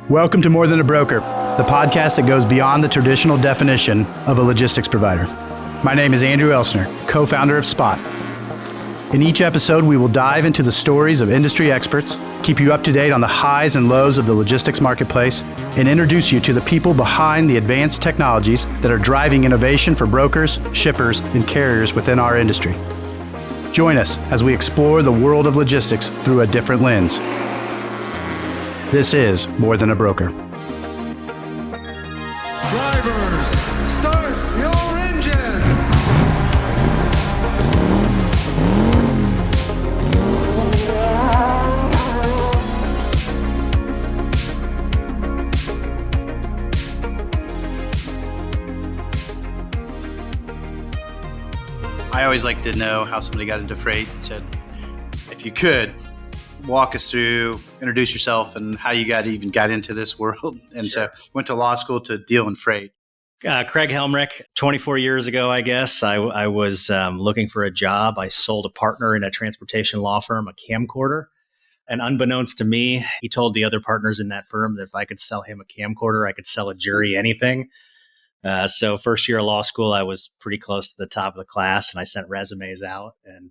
Welcome to More Than a Broker, the podcast that goes beyond the traditional definition of a logistics provider. My name is Andrew Elsener, co-founder of Spot. In each episode, we will dive into the stories of industry experts, keep you up to date on the highs and lows of the logistics marketplace, and introduce you to the people behind the advanced technologies that are driving innovation for brokers, shippers, and carriers within our industry. Join us as we explore the world of logistics through a different lens. This is More Than a Broker. Drivers, start your engine! I always like to know how somebody got into freight and said, if you could, walk us through, introduce yourself and how you even got into this world. And Sure. So went to law school to deal in freight. Kreg Helmreich, 24 years ago, I guess, I was looking for a job. I sold a partner in a transportation law firm a camcorder. And unbeknownst to me, he told the other partners in that firm that if I could sell him a camcorder, I could sell a jury anything. So first year of law school, I was pretty close to the top of the class, and I sent resumes out. And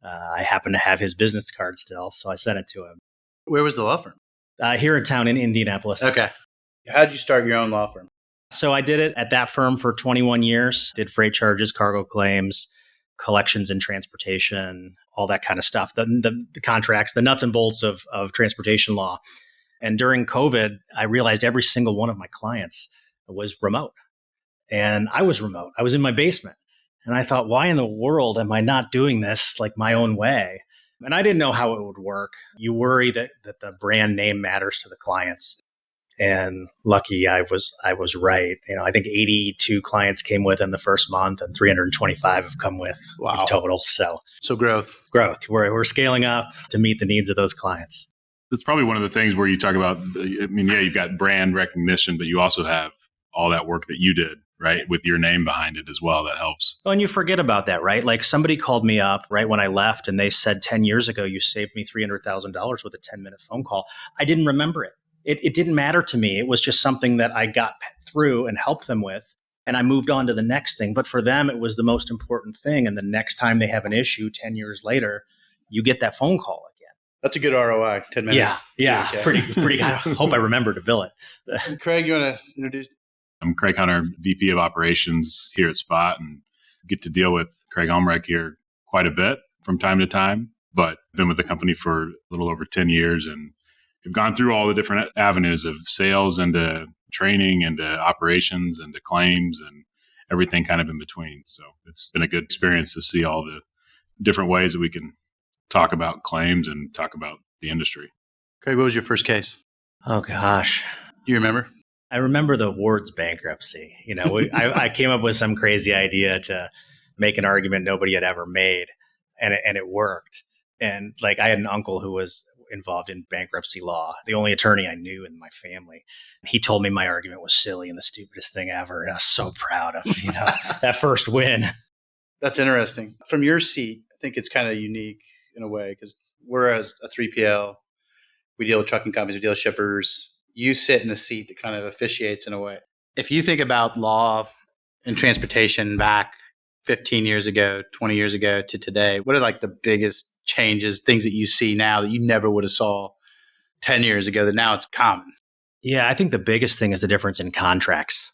I happened to have his business card still, so I sent it to him. Where was the law firm? Here in town in Indianapolis. Okay. How did you start your own law firm? So I did it at that firm for 21 years, did freight charges, cargo claims, collections and transportation, all that kind of stuff, the contracts, the nuts and bolts of transportation law. And during COVID, I realized every single one of my clients was remote. And I was remote. I was in my basement. And I thought, why in the world am I not doing this like my own way? And I didn't know how it would work. You worry that the brand name matters to the clients. And lucky I was right. I think 82 clients came with in the first month and 325 have come with total. So growth. We're scaling up to meet the needs of those clients. That's probably one of the things where you talk about, you've got brand recognition, but you also have all that work that you did, right? With your name behind it as well. That helps. Oh, and you forget about that, right? Like somebody called me up right when I left and they said 10 years ago, you saved me $300,000 with a 10-minute phone call. I didn't remember it. It didn't matter to me. It was just something that I got through and helped them with. And I moved on to the next thing. But for them, it was the most important thing. And the next time they have an issue 10 years later, you get that phone call again. That's a good ROI, 10 minutes. Yeah. Okay. Pretty. I hope I remember to bill it. Kreg, you want to introduce? I'm Kreg Hunter, VP of Operations here at Spot, and get to deal with Kreg Helmreich here quite a bit from time to time, but been with the company for a little over 10 years and have gone through all the different avenues of sales and training and operations and claims and everything kind of in between. So it's been a good experience to see all the different ways that we can talk about claims and talk about the industry. Kreg, what was your first case? Oh, gosh. Do you remember? I remember the Ward's bankruptcy. I came up with some crazy idea to make an argument nobody had ever made, and it worked. And like I had an uncle who was involved in bankruptcy law, the only attorney I knew in my family. He told me my argument was silly and the stupidest thing ever, and I was so proud of that first win. That's interesting. From your seat, I think it's kind of unique in a way because we're a 3PL. We deal with trucking companies, we deal with shippers. You sit in a seat that kind of officiates in a way. If you think about law and transportation back 15 years ago, 20 years ago to today, what are like the biggest changes, things that you see now that you never would have saw 10 years ago that now it's common? Yeah, I think the biggest thing is the difference in contracts.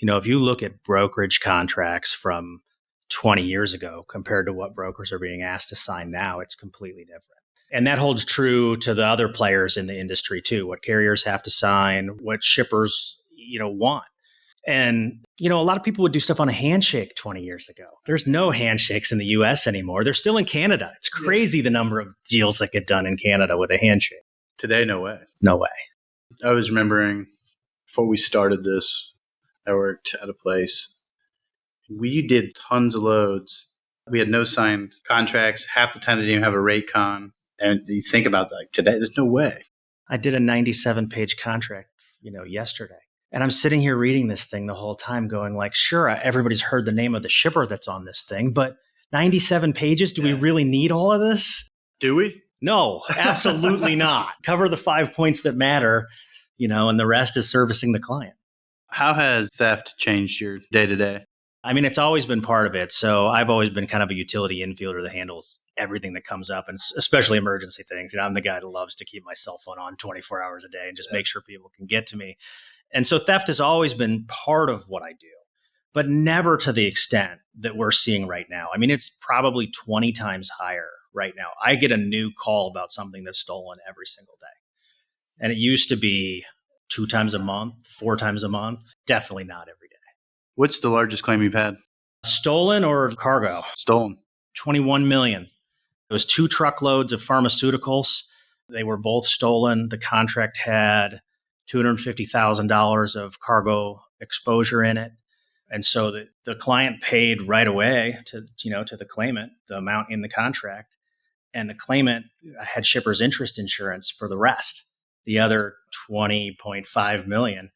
If you look at brokerage contracts from 20 years ago compared to what brokers are being asked to sign now, it's completely different. And that holds true to the other players in the industry too, what carriers have to sign, what shippers, want. And, a lot of people would do stuff on a handshake 20 years ago. There's no handshakes in the US anymore. They're still in Canada. It's crazy the number of deals that get done in Canada with a handshake. Today, no way. No way. I was remembering before we started this, I worked at a place. We did tons of loads. We had no signed contracts. Half the time they didn't even have a rate con. And you think about that, like today, there's no way. I did a 97-page contract, yesterday. And I'm sitting here reading this thing the whole time going like, sure, everybody's heard the name of the shipper that's on this thing, but 97 pages, do we really need all of this? Do we? No, absolutely not. Cover the 5 points that matter. and the rest is servicing the client. How has theft changed your day to day? I mean, it's always been part of it. So I've always been kind of a utility infielder that handles everything that comes up, and especially emergency things. I'm the guy that loves to keep my cell phone on 24 hours a day and just make sure people can get to me. And so theft has always been part of what I do, but never to the extent that we're seeing right now. I mean, it's probably 20 times higher right now. I get a new call about something that's stolen every single day. And it used to be 2 times a month, 4 times a month, definitely not every day. What's the largest claim you've had? Stolen or cargo? Stolen. 21 million. It was 2 truckloads of pharmaceuticals. They were both stolen. The contract had $250,000 of cargo exposure in it. And so the client paid right away to the claimant, the amount in the contract. And the claimant had shipper's interest insurance for the rest, the other 20.5 million.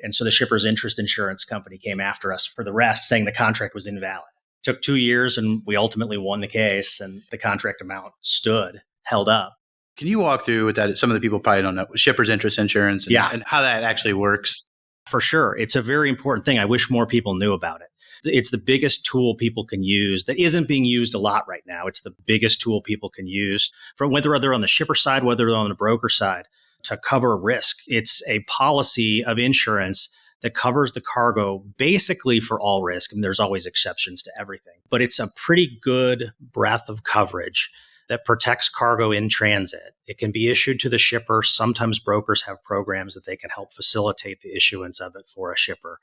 And so the shipper's interest insurance company came after us for the rest, saying the contract was invalid. Took 2 years, and we ultimately won the case, and the contract amount held up. Can you walk through with that? Some of the people probably don't know shipper's interest insurance and how that actually works. For sure. It's a very important thing. I wish more people knew about it. It's the biggest tool people can use that isn't being used a lot right now. It's the biggest tool people can use, from whether they're on the shipper side, whether they're on the broker side, to cover risk. It's a policy of insurance that covers the cargo basically for all risk. And there's always exceptions to everything. But it's a pretty good breadth of coverage that protects cargo in transit. It can be issued to the shipper. Sometimes brokers have programs that they can help facilitate the issuance of it for a shipper.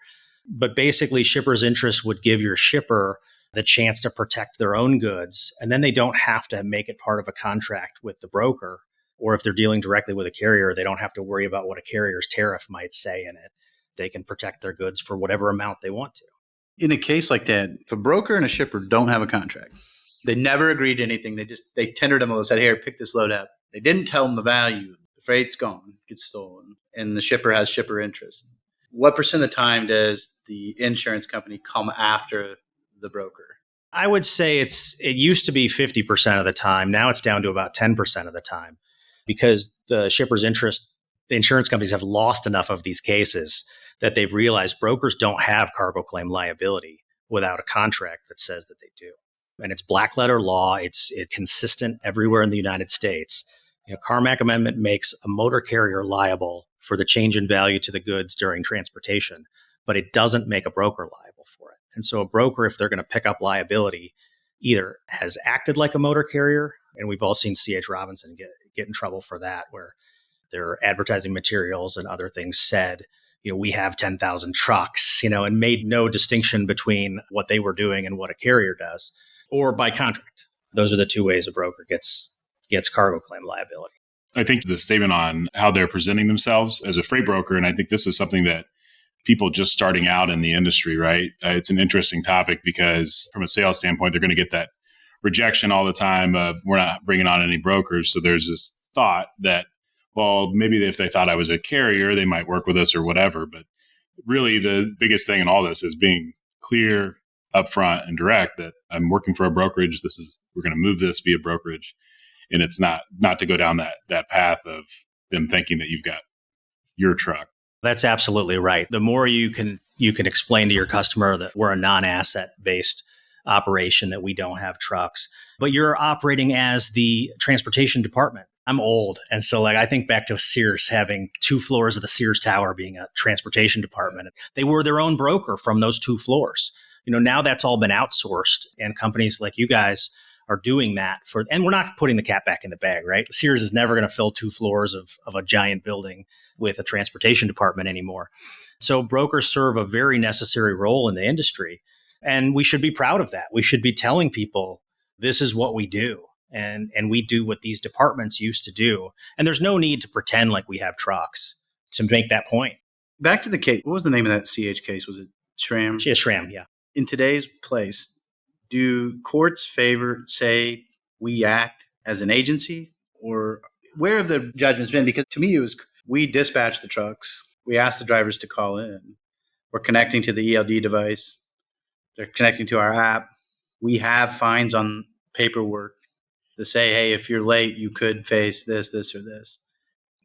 But basically, shipper's interest would give your shipper the chance to protect their own goods. And then they don't have to make it part of a contract with the broker. Or if they're dealing directly with a carrier, they don't have to worry about what a carrier's tariff might say in it. They can protect their goods for whatever amount they want to. In a case like that, if a broker and a shipper don't have a contract, they never agreed to anything. They tendered them and said, "Here, pick this load up." They didn't tell them the value. The freight's gone, gets stolen, and the shipper has shipper interest. What % of the time does the insurance company come after the broker? I would say it used to be 50% of the time. Now it's down to about 10% of the time, because the shipper's interest, the insurance companies have lost enough of these cases that they've realized brokers don't have cargo claim liability without a contract that says that they do. And it's black letter law. It's consistent everywhere in the United States. Carmack Amendment makes a motor carrier liable for the change in value to the goods during transportation, but it doesn't make a broker liable for it. And so a broker, if they're going to pick up liability, either has acted like a motor carrier, and we've all seen C.H. Robinson get in trouble for that, where their advertising materials and other things said, we have 10,000 trucks, and made no distinction between what they were doing and what a carrier does, or by contract. Those are the 2 ways a broker gets cargo claim liability. I think the statement on how they're presenting themselves as a freight broker, and I think this is something that people just starting out in the industry, right? It's an interesting topic because from a sales standpoint, they're going to get that rejection all the time of we're not bringing on any brokers. So there's this thought that, well, maybe if they thought I was a carrier, they might work with us or whatever. But really the biggest thing in all this is being clear, upfront, and direct that I'm working for a brokerage. We're going to move this via brokerage. And it's not to go down that path of them thinking that you've got your truck. That's absolutely right. The more you can explain to your customer that we're a non-asset based operation, that we don't have trucks, but you're operating as the transportation department. I'm old. And so I think back to Sears having 2 floors of the Sears Tower being a transportation department. They were their own broker from those 2 floors. Now that's all been outsourced, and companies like you guys are doing that and we're not putting the cat back in the bag, right? Sears is never going to fill 2 floors of a giant building with a transportation department anymore. So brokers serve a very necessary role in the industry, and we should be proud of that. We should be telling people this is what we do, and we do what these departments used to do. And there's no need to pretend like we have trucks to make that point. Back to the case. What was the name of that CH case? Was it Schramm? Yeah, Schramm, yeah. In today's place, do courts say we act as an agency, or where have the judgments been? Because to me, it was we dispatch the trucks. We ask the drivers to call in. We're connecting to the ELD device. They're connecting to our app. We have fines on paperwork that say, hey, if you're late, you could face this, or this.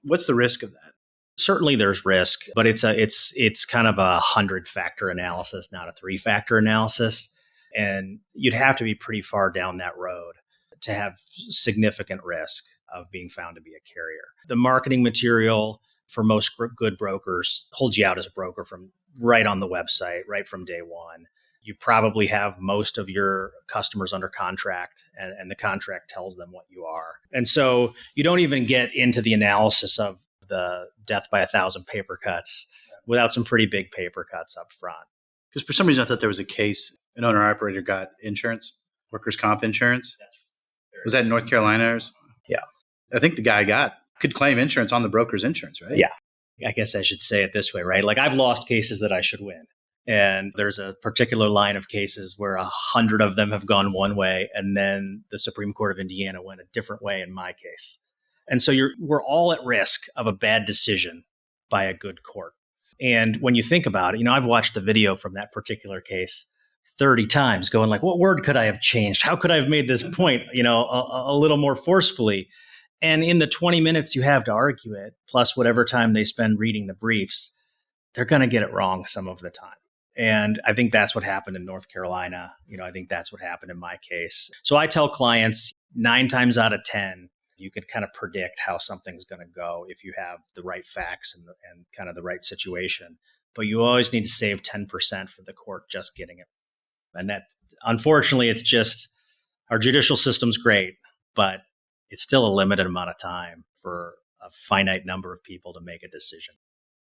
What's the risk of that? Certainly there's risk, but it's kind of a 100-factor analysis, not a 3-factor analysis. And you'd have to be pretty far down that road to have significant risk of being found to be a carrier. The marketing material for most good brokers holds you out as a broker from right on the website, right from day one. You probably have most of your customers under contract, and the contract tells them what you are. And so you don't even get into the analysis of the death by 1,000 paper cuts without some pretty big paper cuts up front. Because for some reason, I thought there was a case, an owner-operator got insurance, workers' comp insurance. Was that in North Carolina? Yeah. I think the guy could claim insurance on the broker's insurance, right? Yeah. I guess I should say it this way, right? Like, I've lost cases that I should win. And there's a particular line of cases where 100 of them have gone one way, and then the Supreme Court of Indiana went a different way in my case. And so we're all at risk of a bad decision by a good court. And when you think about it, I've watched the video from that particular case 30 times going like, what word could I have changed? How could I have made this point, a little more forcefully? And in the 20 minutes you have to argue it, plus whatever time they spend reading the briefs, they're going to get it wrong some of the time. And I think that's what happened in North Carolina. I think that's what happened in my case. So I tell clients 9 times out of 10, you could kind of predict how something's going to go if you have the right facts and kind of the right situation. But you always need to save 10% for the court just getting it. And that, unfortunately, it's just our judicial system's great, but it's still a limited amount of time for a finite number of people to make a decision.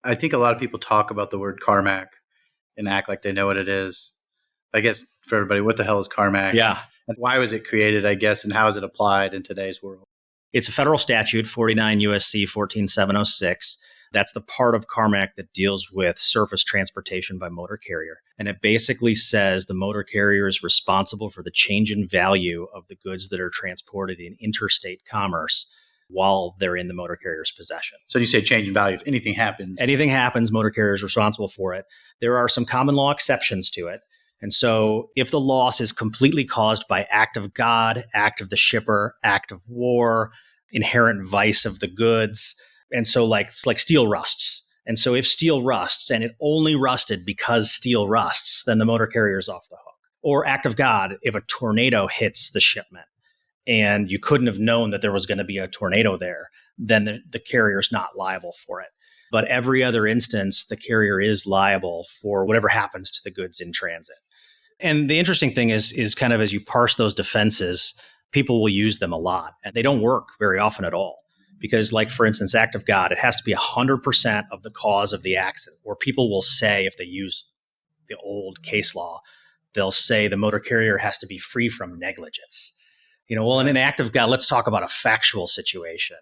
I think a lot of people talk about the word Carmack and act like they know what it is. I guess for everybody, what the hell is Carmack? Yeah. And why was it created, I guess, and how is it applied in today's world? It's a federal statute, 49 U.S.C. 14706. That's the part of Carmack that deals with surface transportation by motor carrier. And it basically says the motor carrier is responsible for the change in value of the goods that are transported in interstate commerce while they're in the motor carrier's possession. So you say change in value. If anything happens, motor carrier is responsible for it. There are some common law exceptions to it. And so if the loss is completely caused by act of God, act of the shipper, act of war, inherent vice of the goods, and so it's like steel rusts. And so if steel rusts and it only rusted because steel rusts, then the motor carrier is off the hook. Or act of God, if a tornado hits the shipment and you couldn't have known that there was going to be a tornado there, then the carrier is not liable for it. But every other instance, the carrier is liable for whatever happens to the goods in transit. And the interesting thing is kind of as you parse those defenses, people will use them a lot. And they don't work very often at all. Because for instance, act of God, it has to be 100% of the cause of the accident. Or people will say, if they use the old case law, they'll say the motor carrier has to be free from negligence. In an act of God, let's talk about a factual situation.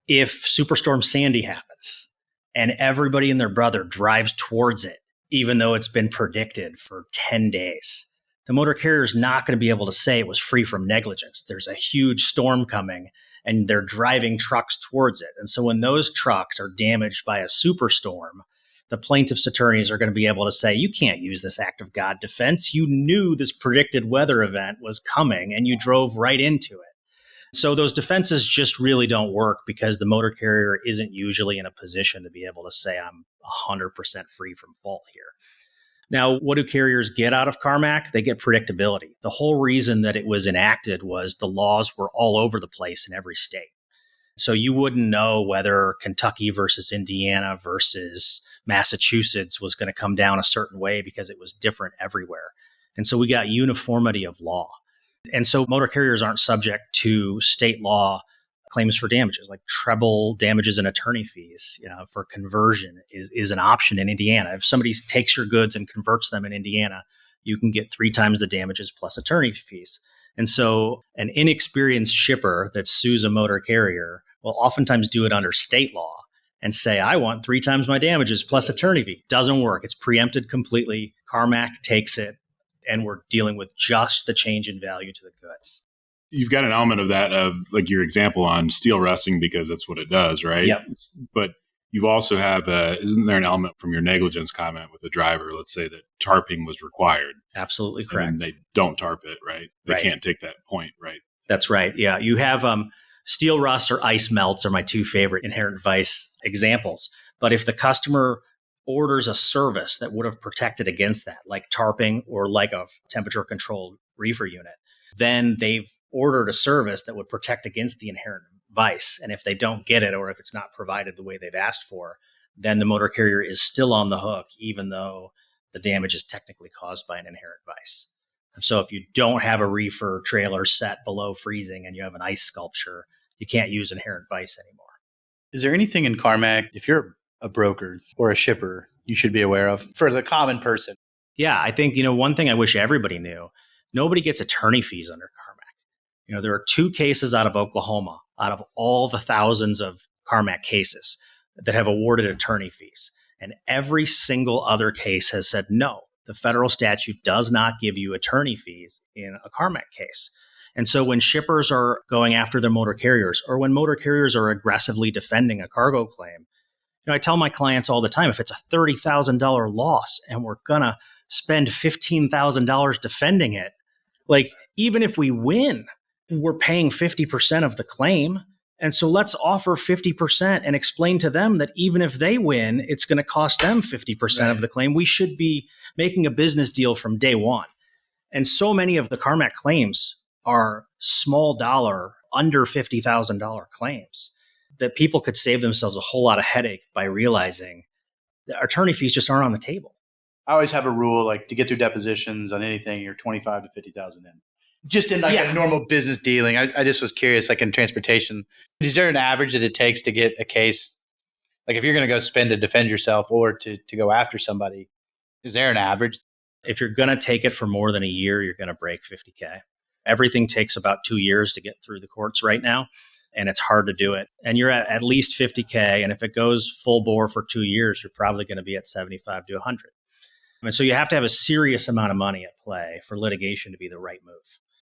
If Superstorm Sandy happens and everybody and their brother drives towards it, even though it's been predicted for 10 days, the motor carrier is not going to be able to say it was free from negligence. There's a huge storm coming and they're driving trucks towards it. And so when those trucks are damaged by a superstorm, the plaintiff's attorneys are going to be able to say, you can't use this act of God defense. You knew this predicted weather event was coming and you drove right into it. So those defenses just really don't work because the motor carrier isn't usually in a position to be able to say, I'm 100% free from fault here. Now, what do carriers get out of Carmack? They get predictability. The whole reason that it was enacted was the laws were all over the place in every state. So you wouldn't know whether Kentucky versus Indiana versus Massachusetts was going to come down a certain way because it was different everywhere. And so we got uniformity of law. And so motor carriers aren't subject to state law claims for damages, like treble damages and attorney fees for conversion is an option in Indiana. If somebody takes your goods and converts them in Indiana, you can get 3 times the damages plus attorney fees. And so an inexperienced shipper that sues a motor carrier will oftentimes do it under state law and say, I want 3 times my damages plus attorney fee. Doesn't work. It's preempted completely. Carmack takes it, and we're dealing with just the change in value to the goods. You've got an element of that, of like your example on steel rusting, because that's what it does, right? Yep. But you also have, isn't there an element from your negligence comment with the driver? Let's say that tarping was required. Absolutely correct. And they don't tarp it, right? They can't take that point, right? That's right. Yeah. You have steel rust or ice melts are my 2 favorite inherent vice examples. But if the customer orders a service that would have protected against that, like tarping or like a temperature controlled reefer unit, then they've ordered a service that would protect against the inherent vice. And if they don't get it, or if it's not provided the way they've asked for, then the motor carrier is still on the hook, even though the damage is technically caused by an inherent vice. And so if you don't have a reefer trailer set below freezing and you have an ice sculpture, you can't use inherent vice anymore. Is there anything in CarMac, if you're a broker or a shipper, you should be aware of for the common person? Yeah, I think, one thing I wish everybody knew, nobody gets attorney fees under CarMac. There are 2 cases out of Oklahoma, out of all the thousands of CarMac cases, that have awarded attorney fees. And every single other case has said, no, the federal statute does not give you attorney fees in a CarMac case. And so when shippers are going after their motor carriers, or when motor carriers are aggressively defending a cargo claim, I tell my clients all the time, if it's a $30,000 loss and we're going to spend $15,000 defending it, like even if we win, we're paying 50% of the claim. And so let's offer 50% and explain to them that even if they win, it's going to cost them 50% of the claim. We should be making a business deal from day one. And so many of the CarMac claims are small dollar, under $50,000 claims, that people could save themselves a whole lot of headache by realizing that attorney fees just aren't on the table. I always have a rule, like to get through depositions on anything, you're 25 to 50,000 in. Just in like a normal business dealing. I just was curious, like in transportation, is there an average that it takes to get a case? Like if you're going to go spend to defend yourself or to go after somebody, is there an average? If you're going to take it for more than a year, you're going to break 50K. Everything takes about 2 years to get through the courts right now. And it's hard to do it. And you're at least 50K. And if it goes full bore for 2 years, you're probably going to be at 75 to 100. And so you have to have a serious amount of money at play for litigation to be the right move.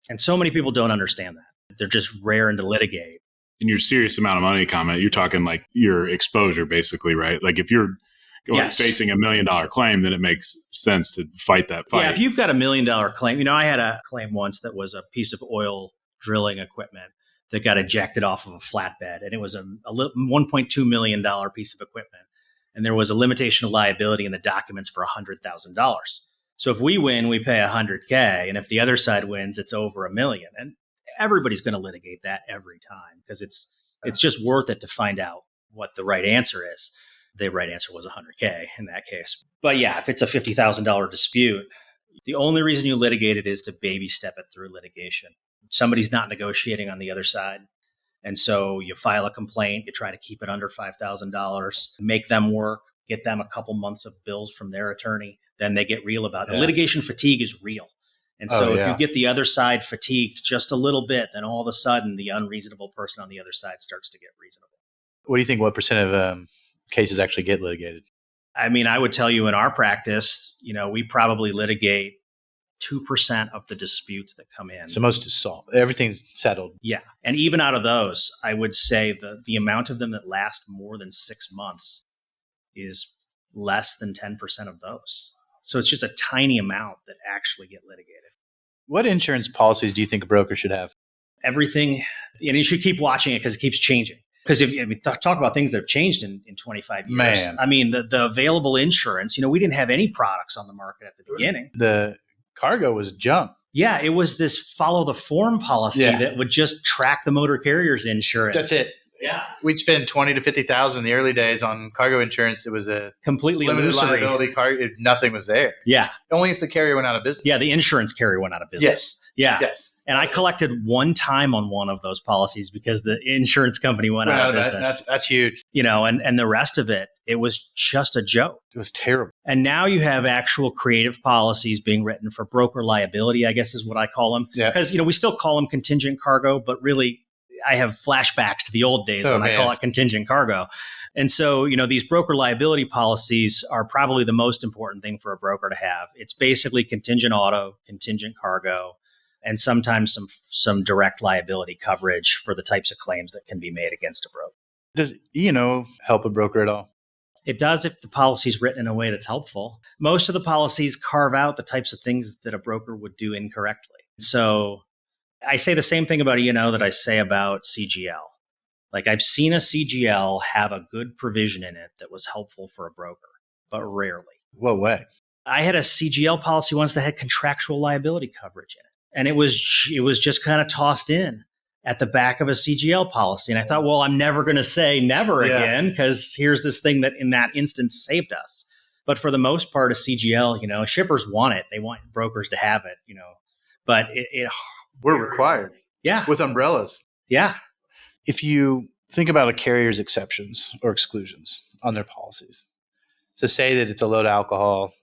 And so many people don't understand that. They're just raring to litigate. In your serious amount of money comment, you're talking like your exposure, basically, right? Like if you're facing $1 million claim, then it makes sense to fight that fight. Yeah, if you've got $1 million claim, I had a claim once that was a piece of oil drilling equipment that got ejected off of a flatbed. And it was a $1.2 million piece of equipment. And there was a limitation of liability in the documents for $100,000. So if we win, we pay $100K. And if the other side wins, it's over $1 million. And everybody's going to litigate that every time because it's just worth it to find out what the right answer is. The right answer was $100K in that case. But yeah, if it's a $50,000 dispute, the only reason you litigate it is to baby step it through litigation. Somebody's not negotiating on the other side. And so you file a complaint, you try to keep it under $5,000, make them work, get them a couple months of bills from their attorney, then they get real about it. Litigation fatigue is real. And so if you get the other side fatigued just a little bit, then all of a sudden the unreasonable person on the other side starts to get reasonable. What do you think, what percent of cases actually get litigated? I mean, I would tell you in our practice, we probably litigate 2% of the disputes that come in. So most is solved. Everything's settled. Yeah. And even out of those, I would say the amount of them that last more than 6 months is less than 10% of those. So it's just a tiny amount that actually get litigated. What insurance policies do you think a broker should have? Everything. And you should keep watching it because it keeps changing. Because if talk about things that have changed in 25 years. Man. I mean, the available insurance, we didn't have any products on the market at the beginning. The cargo was junk. Yeah, it was this follow the form policy that would just track the motor carrier's insurance. That's it. Yeah. We'd spend $20,000 to $50,000 in the early days on cargo insurance. It was a completely limited illusory liability cargo. Nothing was there. Yeah. Only if the carrier went out of business. Yeah, the insurance carrier went out of business. Yes. Yeah. Yes. And I collected one time on one of those policies because the insurance company went out of business. That's huge. And the rest of it, it was just a joke. It was terrible. And now you have actual creative policies being written for broker liability, I guess is what I call them. Yeah. Because, we still call them contingent cargo, but really I have flashbacks to the old days I call it contingent cargo. And so, these broker liability policies are probably the most important thing for a broker to have. It's basically contingent auto, contingent cargo, and sometimes some direct liability coverage for the types of claims that can be made against a broker. Does E&O help a broker at all? It does if the policy is written in a way that's helpful. Most of the policies carve out the types of things that a broker would do incorrectly. So I say the same thing about E&O that I say about CGL. Like I've seen a CGL have a good provision in it that was helpful for a broker, but rarely. What way? I had a CGL policy once that had contractual liability coverage in it. And it was just kind of tossed in at the back of a CGL policy. And I thought, well, I'm never going to say never again, because here's this thing that in that instance saved us. But for the most part, a CGL, shippers want it. They want brokers to have it, but We're required. Yeah. With umbrellas. Yeah. If you think about a carrier's exceptions or exclusions on their policies, to say that it's a low to alcohol,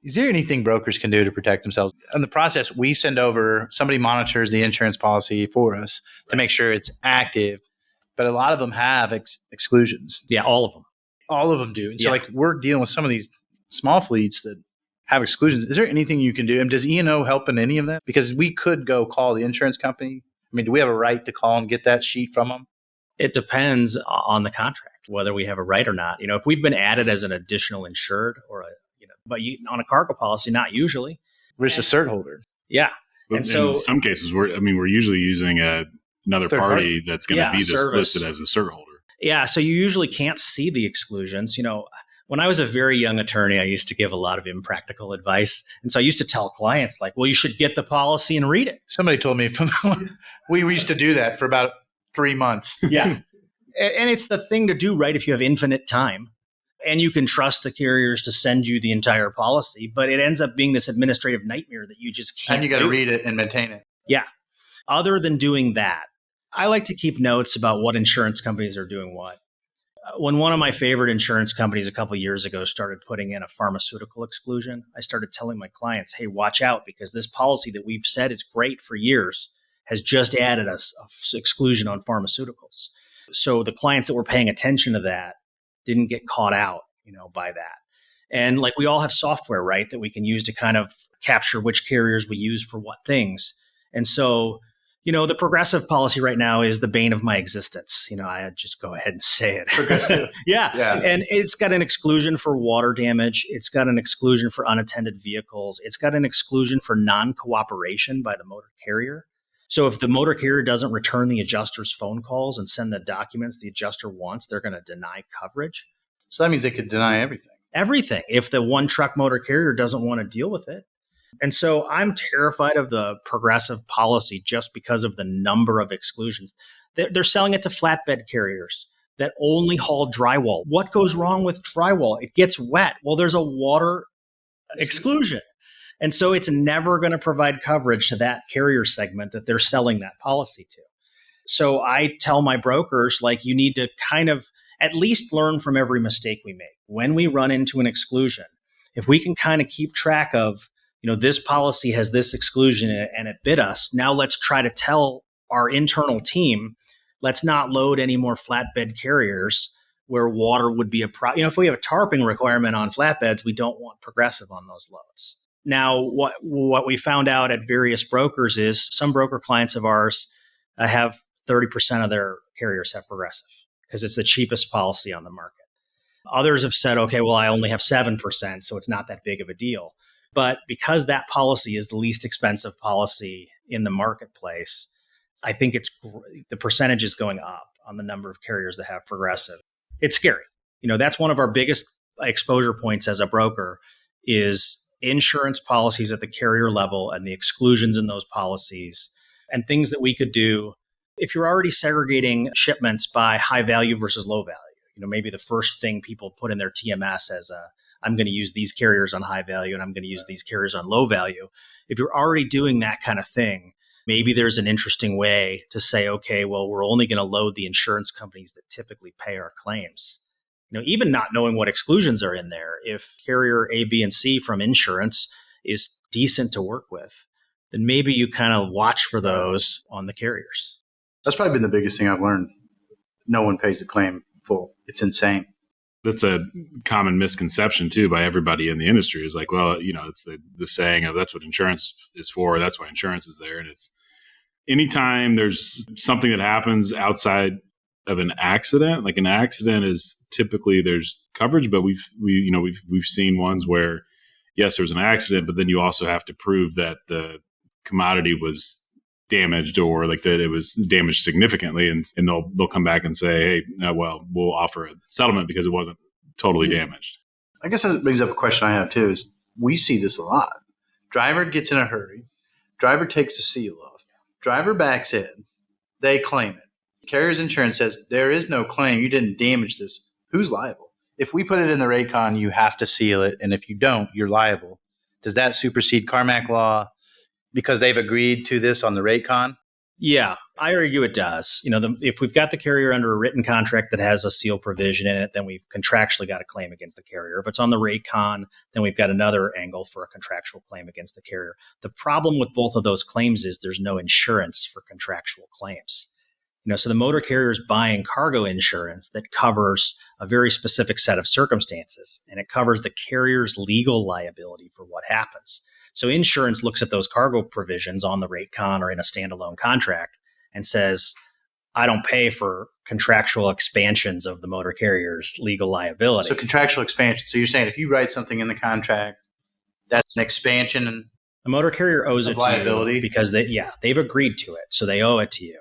is there anything brokers can do to protect themselves? In the process, we send over, somebody monitors the insurance policy for us to make sure it's active, but a lot of them have exclusions. Yeah, all of them. All of them do. And so we're dealing with some of these small fleets that have exclusions. Is there anything you can do? And does E&O help in any of that? Because we could go call the insurance company. I mean, do we have a right to call and get that sheet from them? It depends on the contract, whether we have a right or not. If we've been added as an additional insured or but on a cargo policy, not usually. We're just a cert holder. Yeah. But and so in some cases, we're usually using another party that's going to be listed as a cert holder. Yeah. So you usually can't see the exclusions. When I was a very young attorney, I used to give a lot of impractical advice. And so I used to tell clients like, well, you should get the policy and read it. Somebody told me we used to do that for about 3 months. Yeah. And it's the thing to do, right? If you have infinite time and you can trust the carriers to send you the entire policy, but it ends up being this administrative nightmare that you just can't. And you got to read it and maintain it. Yeah. Other than doing that, I like to keep notes about what insurance companies are doing what. When one of my favorite insurance companies a couple of years ago started putting in a pharmaceutical exclusion, I started telling my clients, hey, watch out, because this policy that we've said is great for years has just added a exclusion on pharmaceuticals. So the clients that were paying attention to that didn't get caught out, by that. And like we all have software, right, that we can use to kind of capture which carriers we use for what things. And so, the Progressive policy right now is the bane of my existence. I just go ahead and say it. Progressive. Yeah. And it's got an exclusion for water damage. It's got an exclusion for unattended vehicles. It's got an exclusion for non-cooperation by the motor carrier. So if the motor carrier doesn't return the adjuster's phone calls and send the documents the adjuster wants, they're going to deny coverage. So that means they could deny everything. Everything. If the one truck motor carrier doesn't want to deal with it. And so I'm terrified of the Progressive policy just because of the number of exclusions. They're selling it to flatbed carriers that only haul drywall. What goes wrong with drywall? It gets wet. Well, there's a water exclusion. And so it's never going to provide coverage to that carrier segment that they're selling that policy to. So I tell my brokers, like, you need to kind of at least learn from every mistake we make. When we run into an exclusion, if we can kind of keep track of, this policy has this exclusion in it and it bit us, now let's try to tell our internal team, let's not load any more flatbed carriers where water would be a problem. If we have a tarping requirement on flatbeds, we don't want Progressive on those loads. Now, what we found out at various brokers is some broker clients of ours have 30% of their carriers have Progressive because it's the cheapest policy on the market. Others have said, okay, well, I only have 7%, so it's not that big of a deal. But because that policy is the least expensive policy in the marketplace, I think the percentage is going up on the number of carriers that have Progressive. It's scary. That's one of our biggest exposure points as a broker is insurance policies at the carrier level and the exclusions in those policies and things that we could do. If you're already segregating shipments by high value versus low value, maybe the first thing people put in their TMS as I'm going to use these carriers on high value and I'm going to use these carriers on low value. If you're already doing that kind of thing, maybe there's an interesting way to say, okay, well, we're only going to load the insurance companies that typically pay our claims. Even not knowing what exclusions are in there, if carrier A, B, and C from insurance is decent to work with, then maybe you kind of watch for those on the carriers. That's probably been the biggest thing I've learned. No one pays the claim full. It's insane. That's a common misconception, too, by everybody in the industry. Is like, well, it's the saying of that's what insurance is for. That's why insurance is there. And it's anytime there's something that happens outside of an accident, like an accident is typically there's coverage, but we've seen ones where, yes, there was an accident, but then you also have to prove that the commodity was damaged or like that it was damaged significantly, and they'll come back and say, hey, well, we'll offer a settlement because it wasn't totally damaged. I guess that brings up a question I have too, is we see this a lot. Driver gets in a hurry. Driver takes the seal off. Driver backs in. They claim it. Carrier's insurance says there is no claim. You didn't damage this. Who's liable? If we put it in the rate con, you have to seal it. And if you don't, you're liable. Does that supersede Carmack law because they've agreed to this on the rate con? Yeah, I argue it does. If we've got the carrier under a written contract that has a seal provision in it, then we've contractually got a claim against the carrier. If it's on the rate con, then we've got another angle for a contractual claim against the carrier. The problem with both of those claims is there's no insurance for contractual claims. So the motor carrier is buying cargo insurance that covers a very specific set of circumstances, and it covers the carrier's legal liability for what happens. So insurance looks at those cargo provisions on the rate con or in a standalone contract and says, I don't pay for contractual expansions of the motor carrier's legal liability. So contractual expansion. So you're saying if you write something in the contract, that's an expansion and the motor carrier owes it liability to you because they've agreed to it. So they owe it to you.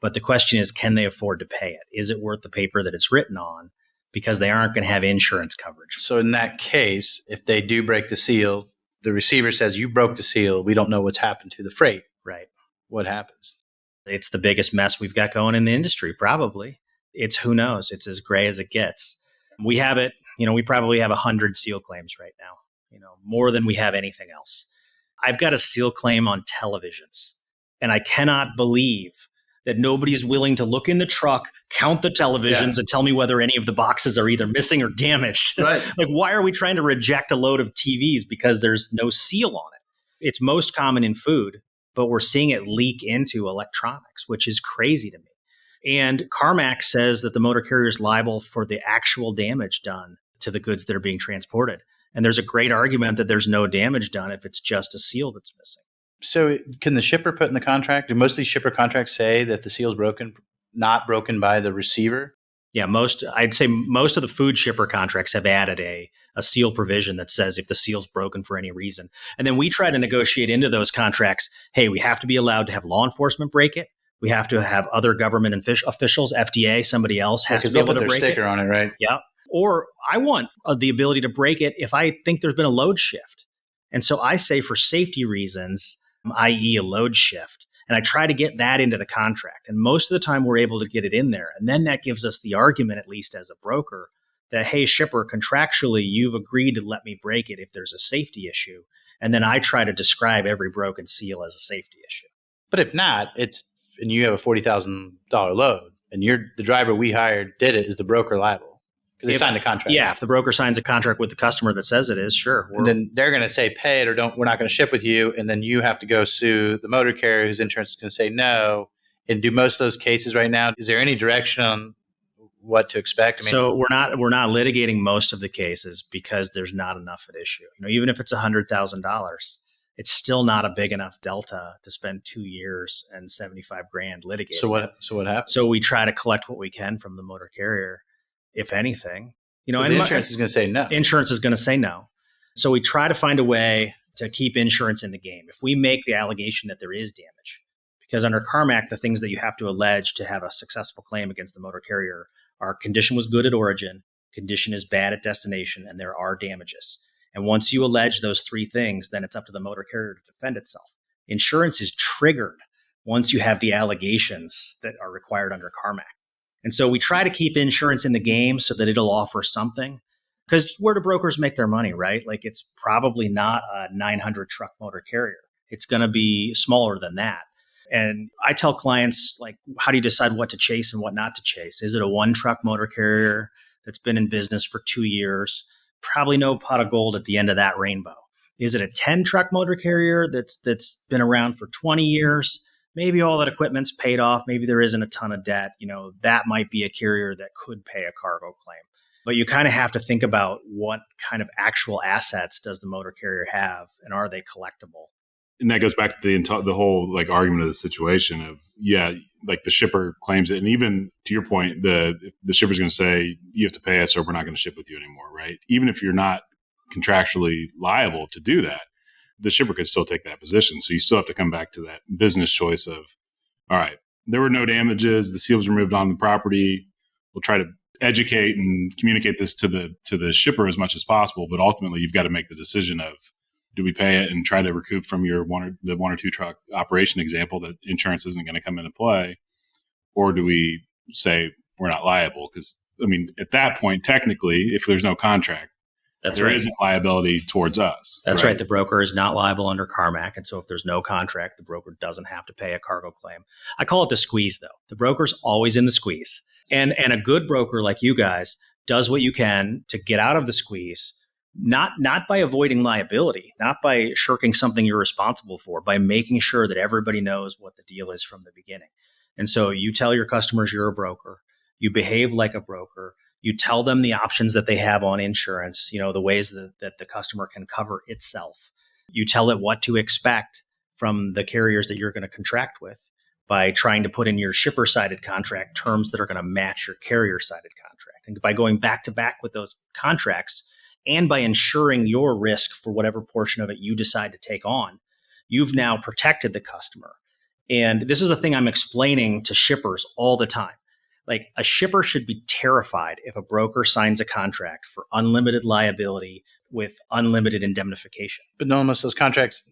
But the question is, can they afford to pay it? Is it worth the paper that it's written on? Because they aren't going to have insurance coverage. So in that case, if they do break the seal, the receiver says, you broke the seal. We don't know what's happened to the freight. Right. What happens? It's the biggest mess we've got going in the industry, probably. It's who knows. It's as gray as it gets. We have it, we probably have 100 seal claims right now, more than we have anything else. I've got a seal claim on televisions, and I cannot believe that nobody is willing to look in the truck, count the televisions, and tell me whether any of the boxes are either missing or damaged. Right. Like, why are we trying to reject a load of TVs because there's no seal on it? It's most common in food, but we're seeing it leak into electronics, which is crazy to me. And Carmack says that the motor carrier is liable for the actual damage done to the goods that are being transported. And there's a great argument that there's no damage done if it's just a seal that's missing. So can the shipper put in the contract? Do most of these shipper contracts say that the seal is broken, not broken by the receiver? Yeah, I'd say most of the food shipper contracts have added a seal provision that says if the seal's broken for any reason. And then we try to negotiate into those contracts, hey, we have to be allowed to have law enforcement break it. We have to have other government officials, FDA, somebody else has to be able to break it. Because they'll put their sticker on it, right? Yeah. Or I want the ability to break it if I think there's been a load shift. And so I say for safety reasons, i.e. a load shift. And I try to get that into the contract. And most of the time we're able to get it in there. And then that gives us the argument, at least as a broker, that, hey, shipper, contractually, you've agreed to let me break it if there's a safety issue. And then I try to describe every broken seal as a safety issue. But if not, and you have a $40,000 load and the driver we hired did it, is the broker liable? Because they signed a contract. Yeah, if the broker signs a contract with the customer that says it is, sure. And then they're going to say, pay it or we're not going to ship with you. And then you have to go sue the motor carrier whose insurance is going to say no. And do most of those cases right now, is there any direction on what to expect? So we're not litigating most of the cases because there's not enough at issue. Even if it's $100,000, it's still not a big enough delta to spend 2 years and $75,000 litigating. So what happens? So we try to collect what we can from the motor carrier. If anything, and the insurance is going to say no. Insurance is going to say no. So we try to find a way to keep insurance in the game. If we make the allegation that there is damage, because under Carmack, the things that you have to allege to have a successful claim against the motor carrier are condition was good at origin, condition is bad at destination, and there are damages. And once you allege those three things, then it's up to the motor carrier to defend itself. Insurance is triggered once you have the allegations that are required under Carmack. And so we try to keep insurance in the game so that it'll offer something. Because where do brokers make their money, right? Like, it's probably not a 900 truck motor carrier. It's going to be smaller than that. And I tell clients, like, how do you decide what to chase and what not to chase? Is it a one truck motor carrier that's been in business for 2 years? Probably no pot of gold at the end of that rainbow. Is it a 10 truck motor carrier that's been around for 20 years? Maybe all that equipment's paid off. Maybe there isn't a ton of debt. That might be a carrier that could pay a cargo claim. But you kind of have to think about what kind of actual assets does the motor carrier have, and are they collectible? And that goes back to the whole argument of the situation of, the shipper claims it. And even to your point, the shipper's going to say, you have to pay us or we're not going to ship with you anymore, right? Even if you're not contractually liable to do that, the shipper could still take that position. So you still have to come back to that business choice of, all right, there were no damages. The seal was removed on the property. We'll try to educate and communicate this to the shipper as much as possible. But ultimately, you've got to make the decision of, do we pay it and try to recoup from your one or two truck operation example that insurance isn't going to come into play? Or do we say we're not liable? Because, I mean, at that point, technically, if there's no contract, there isn't liability towards us. That's right. The broker is not liable under Carmack. And so if there's no contract, the broker doesn't have to pay a cargo claim. I call it the squeeze, though. The broker's always in the squeeze. And a good broker like you guys does what you can to get out of the squeeze, not by avoiding liability, not by shirking something you're responsible for, by making sure that everybody knows what the deal is from the beginning. And so you tell your customers you're a broker. You behave like a broker. You tell them the options that they have on insurance, the ways that the customer can cover itself. You tell it what to expect from the carriers that you're going to contract with by trying to put in your shipper-sided contract terms that are going to match your carrier-sided contract. And by going back to back with those contracts and by ensuring your risk for whatever portion of it you decide to take on, you've now protected the customer. And this is the thing I'm explaining to shippers all the time. Like, a shipper should be terrified if a broker signs a contract for unlimited liability with unlimited indemnification. But no, most of those contracts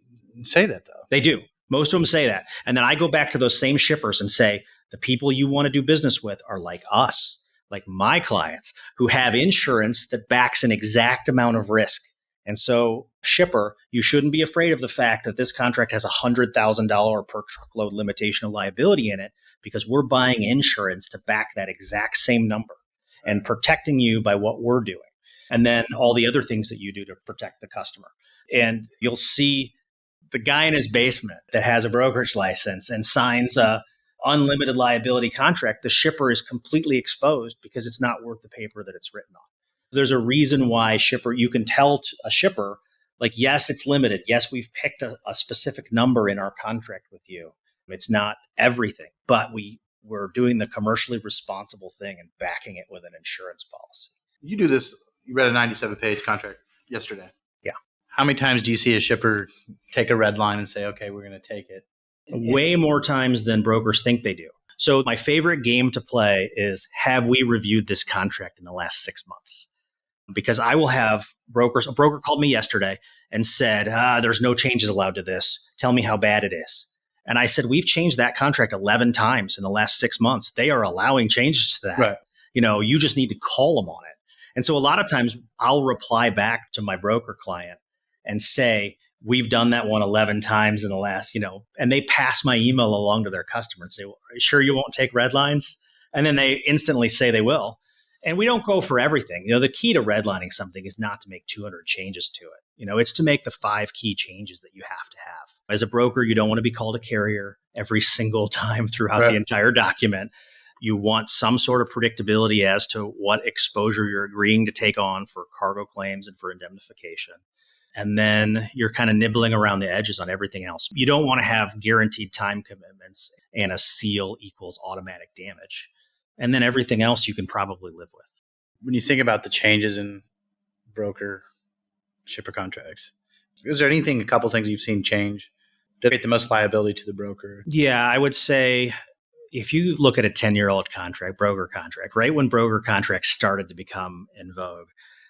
say that, though. They do. Most of them say that. And then I go back to those same shippers and say, the people you want to do business with are like us, like my clients, who have insurance that backs an exact amount of risk. And so, shipper, you shouldn't be afraid of the fact that this contract has a $100,000 per truckload limitation of liability in it, because we're buying insurance to back that exact same number and protecting you by what we're doing. And then all the other things that you do to protect the customer. And you'll see the guy in his basement that has a brokerage license and signs a unlimited liability contract. The shipper is completely exposed because it's not worth the paper that it's written on. There's a reason why you can tell a shipper, like, yes, it's limited. Yes, we've picked a specific number in our contract with you. It's not everything, but we're doing the commercially responsible thing and backing it with an insurance policy. You do this. You read a 97-page contract yesterday. Yeah. How many times do you see a shipper take a red line and say, okay, we're going to take it? Way more times than brokers think they do. So my favorite game to play is, have we reviewed this contract in the last 6 months? Because I will have brokers. A broker called me yesterday and said, there's no changes allowed to this. Tell me how bad it is. And I said, we've changed that contract 11 times in the last 6 months. They are allowing changes to that. Right. You just need to call them on it. And so a lot of times I'll reply back to my broker client and say, we've done that one 11 times in the last, and they pass my email along to their customer and say, well, are you sure you won't take red lines? And then they instantly say they will. And we don't go for everything. The key to redlining something is not to make 200 changes to it. It's to make the 5 key changes that you have to have. As a broker, you don't want to be called a carrier every single time throughout the entire document. You want some sort of predictability as to what exposure you're agreeing to take on for cargo claims and for indemnification. And then you're kind of nibbling around the edges on everything else. You don't want to have guaranteed time commitments and a seal equals automatic damage. And then everything else you can probably live with. When you think about the changes in broker shipper contracts, is there a couple things you've seen change that create the most liability to the broker? Yeah, I would say if you look at a 10-year-old broker contract, right when broker contracts started to become in vogue,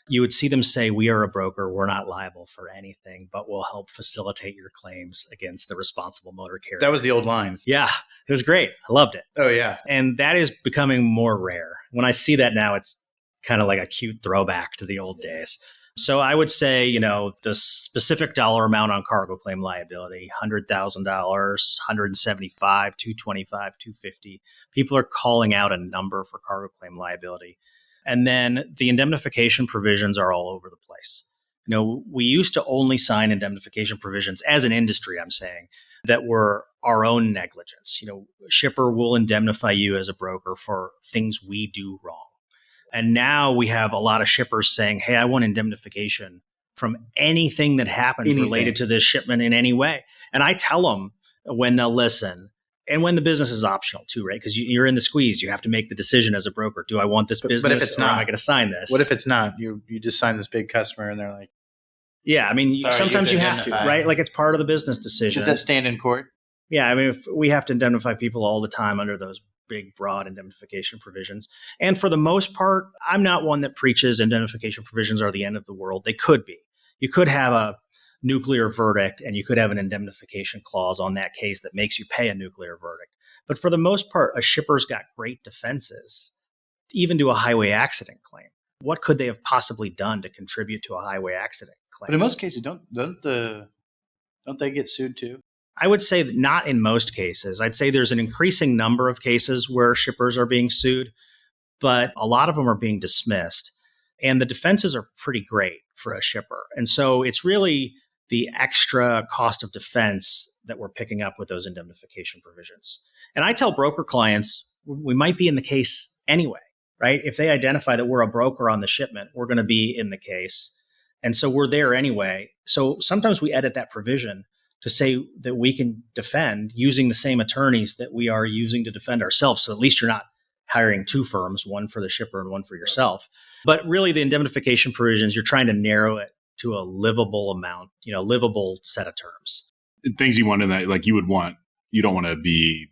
you would see them say, we are a broker, we're not liable for anything, but we'll help facilitate your claims against the responsible motor carrier. That was the old line. Yeah, it was great. I loved it. Oh, yeah. And that is becoming more rare. When I see that now, it's kind of like a cute throwback to the old days. So I would say, the specific dollar amount on cargo claim liability, $100,000, $175, $225, $250. People are calling out a number for cargo claim liability. And then the indemnification provisions are all over the place. We used to only sign indemnification provisions as an industry, I'm saying, that were our own negligence. Shipper will indemnify you as a broker for things we do wrong. And now we have a lot of shippers saying, hey, I want indemnification from anything that happens related to this shipment in any way. And I tell them when they'll listen, and when the business is optional too, right? Because you're in the squeeze. You have to make the decision as a broker. Do I want this business, but if it's or not, am I going to sign this? What if it's not? You just sign this big customer and they're like, Yeah, I mean, Sorry, sometimes you you have to have to, indemnify. right? Like it's part of the business decision. Does that stand in court? Yeah, I mean, if we have to indemnify people all the time under those big, broad indemnification provisions. And for the most part, I'm not one that preaches indemnification provisions are the end of the world. They could be. You could have a nuclear verdict and you could have an indemnification clause on that case that makes you pay a nuclear verdict. But for the most part, a shipper's got great defenses, even to a highway accident claim. What could they have possibly done to contribute to a highway accident claim? But in most cases, don't they get sued too? I would say that not in most cases. I'd say there's an increasing number of cases where shippers are being sued, but a lot of them are being dismissed. And the defenses are pretty great for a shipper. And so it's really the extra cost of defense that we're picking up with those indemnification provisions. And I tell broker clients, we might be in the case anyway, right? If they identify that we're a broker on the shipment, we're going to be in the case. And so we're there anyway. So sometimes we edit that provision to say that we can defend using the same attorneys that we are using to defend ourselves. So at least you're not hiring two firms, one for the shipper and one for yourself. But really the indemnification provisions, you're trying to narrow it to a livable amount, livable set of terms. Things you want in that, like you don't want to be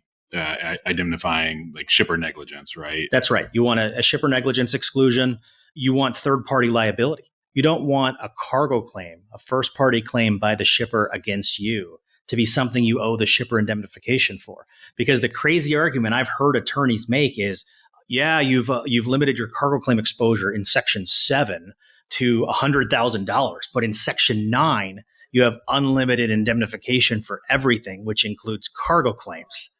indemnifying like shipper negligence, right? That's right. You want a shipper negligence exclusion. You want third-party liability. You don't want a cargo claim, a first-party claim by the shipper against you to be something you owe the shipper indemnification for. Because the crazy argument I've heard attorneys make is, yeah, you've limited your cargo claim exposure in Section 7 to $100,000, but in Section 9, you have unlimited indemnification for everything, which includes cargo claims.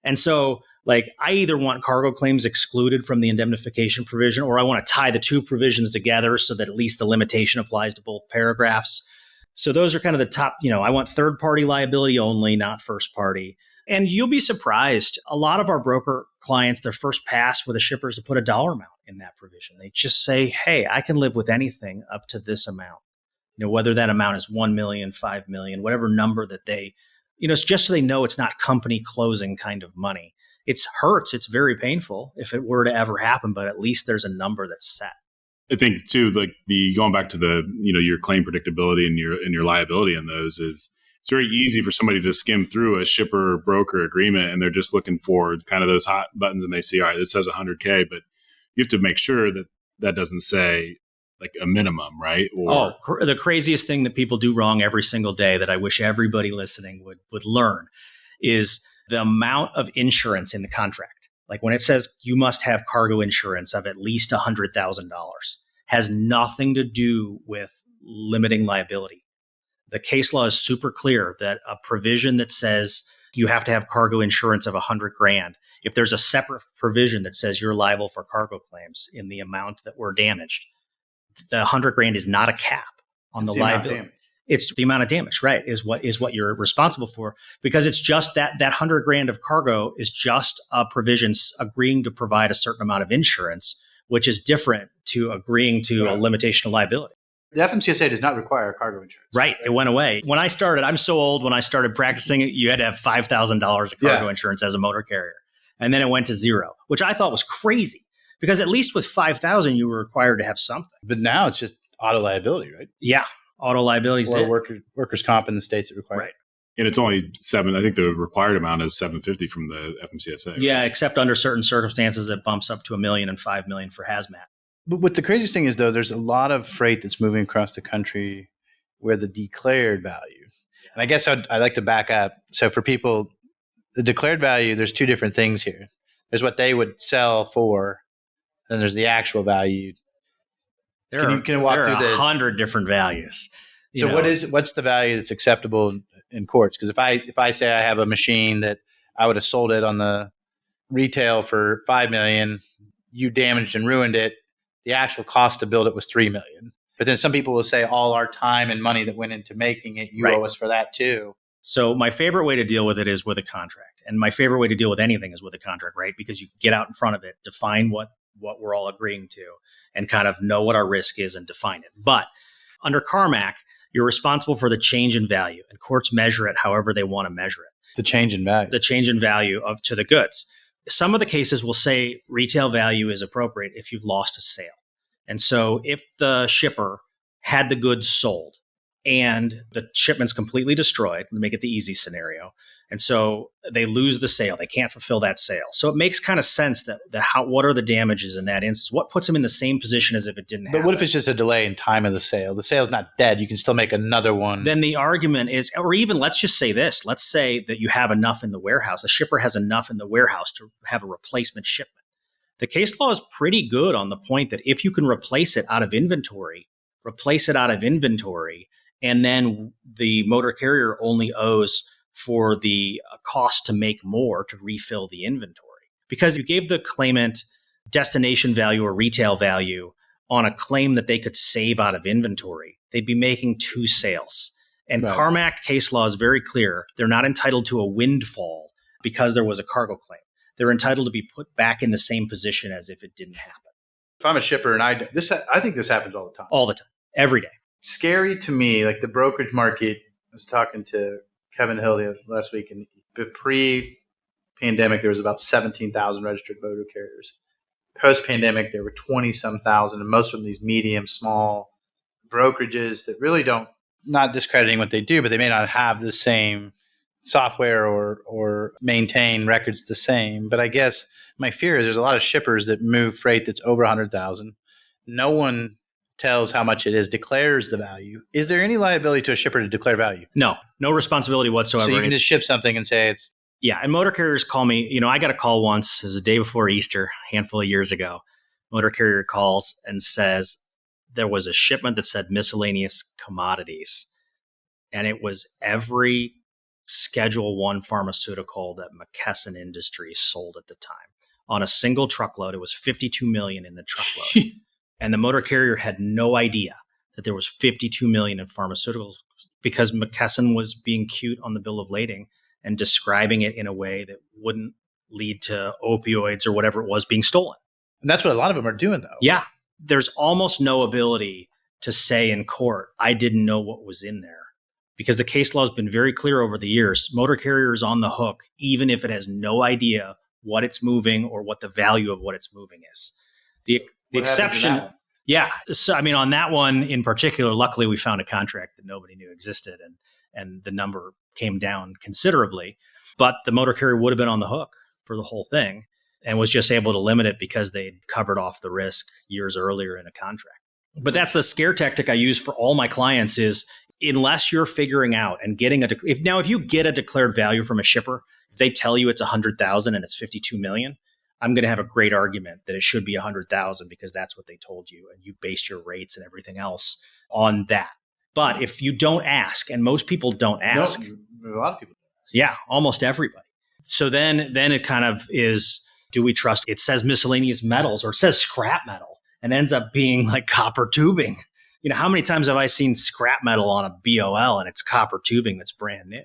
And so, I either want cargo claims excluded from the indemnification provision, or I want to tie the two provisions together so that at least the limitation applies to both paragraphs. So those are kind of the top, I want third-party liability only, not first-party. And you'll be surprised. A lot of our broker clients, their first pass with a shipper is to put a dollar amount in that provision. They just say, hey, I can live with anything up to this amount. Whether that amount is 1 million, 5 million, whatever number that they, it's just so they know it's not company closing kind of money. It hurts. It's very painful if it were to ever happen, but at least there's a number that's set. I think too, like going back to the, your claim predictability and your liability in those is it's very easy for somebody to skim through a shipper broker agreement and they're just looking for kind of those hot buttons and they see, all right, this says 100K, but you have to make sure that that doesn't say like a minimum, right? Or the craziest thing that people do wrong every single day that I wish everybody listening would learn is the amount of insurance in the contract. Like when it says you must have cargo insurance of at least $100,000, has nothing to do with limiting liability. The case law is super clear that a provision that says you have to have cargo insurance of $100,000, if there's a separate provision that says you're liable for cargo claims in the amount that were damaged, the $100,000 is not a cap on the liability. It's the amount of damage, right? Is what you're responsible for, because it's just that $100,000 of cargo is just a provision agreeing to provide a certain amount of insurance, which is different to agreeing to a limitation of liability. The FMCSA does not require cargo insurance. Right. It went away. When I started, I'm so old, when I started practicing it, you had to have $5,000 of cargo insurance as a motor carrier. And then it went to zero, which I thought was crazy because at least with $5,000, you were required to have something. But now it's just auto liability, right? Yeah. Auto liability is or workers' comp in the states that require right. And it's only $7. I think the required amount is $750 from the FMCSA. Yeah, right? Except under certain circumstances, it bumps up to $1 million and $5 million for hazmat. But what the craziest thing is, though, there's a lot of freight that's moving across the country where the declared value, and I guess I'd like to back up. So for people, the declared value, there's two different things here. There's what they would sell for, and there's the actual value. There are 100 different values. So what's the value that's acceptable in courts? Because if I say I have a machine that I would have sold it on the retail for $5 million, you damaged and ruined it, the actual cost to build it was $3 million. But then some people will say all our time and money that went into making it, you owe us for that too. So my favorite way to deal with it is with a contract. And my favorite way to deal with anything is with a contract, right? Because you get out in front of it, define what we're all agreeing to, and kind of know what our risk is and define it. But under Carmack, you're responsible for the change in value, and courts measure it however they want to measure it. The change in value. The change in value to the goods. Some of the cases will say retail value is appropriate if you've lost a sale. And so if the shipper had the goods sold and the shipment's completely destroyed. Let me make it the easy scenario. And so they lose the sale. They can't fulfill that sale. So it makes kind of sense that what are the damages in that instance? What puts them in the same position as if it didn't happen? But what if it's just a delay in time of the sale? The sale's not dead. You can still make another one. Then the argument is, or even let's just say this. Let's say that you have enough in the warehouse. The shipper has enough in the warehouse to have a replacement shipment. The case law is pretty good on the point that if you can replace it out of inventory, and then the motor carrier only owes for the cost to make more to refill the inventory. Because you gave the claimant destination value or retail value on a claim that they could save out of inventory, they'd be making two sales. And Right. Carmack case law is very clear. They're not entitled to a windfall because there was a cargo claim. They're entitled to be put back in the same position as if it didn't happen. If I'm a shipper and I think this happens all the time. All the time, every day. Scary to me, like the brokerage market. I was talking to Kevin Hill last week, and pre-pandemic, there was about 17,000 registered motor carriers. Post-pandemic, there were 20-some thousand, and most of them these medium, small brokerages that really don't, not discrediting what they do, but they may not have the same software or maintain records the same. But I guess my fear is there's a lot of shippers that move freight that's over 100,000. No one tells how much it is, declares the value. Is there any liability to a shipper to declare value? No responsibility whatsoever. So you can just ship something and say it's... Yeah, and motor carriers call me. I got a call once. It was the day before Easter, a handful of years ago. Motor carrier calls and says there was a shipment that said miscellaneous commodities. And it was every Schedule 1 pharmaceutical that McKesson Industries sold at the time. On a single truckload, it was $52 million in the truckload. And the motor carrier had no idea that there was $52 million in pharmaceuticals because McKesson was being cute on the bill of lading and describing it in a way that wouldn't lead to opioids or whatever it was being stolen. And that's what a lot of them are doing, though. Yeah. There's almost no ability to say in court, I didn't know what was in there. Because the case law has been very clear over the years. Motor carrier is on the hook, even if it has no idea what it's moving or what the value of what it's moving is. The exception... Yeah. So, on that one in particular, luckily we found a contract that nobody knew existed and the number came down considerably. But the motor carrier would have been on the hook for the whole thing and was just able to limit it because they'd covered off the risk years earlier in a contract. But that's the scare tactic I use for all my clients is unless you're figuring out and getting if you get a declared value from a shipper, if they tell you it's 100,000 and it's 52 million, I'm going to have a great argument that it should be 100,000 because that's what they told you. And you base your rates and everything else on that. But if you don't ask, and most people don't ask. No, a lot of people don't ask. Yeah, almost everybody. So then it kind of is, do we trust? It says miscellaneous metals or it says scrap metal and ends up being like copper tubing. How many times have I seen scrap metal on a BOL and it's copper tubing that's brand new?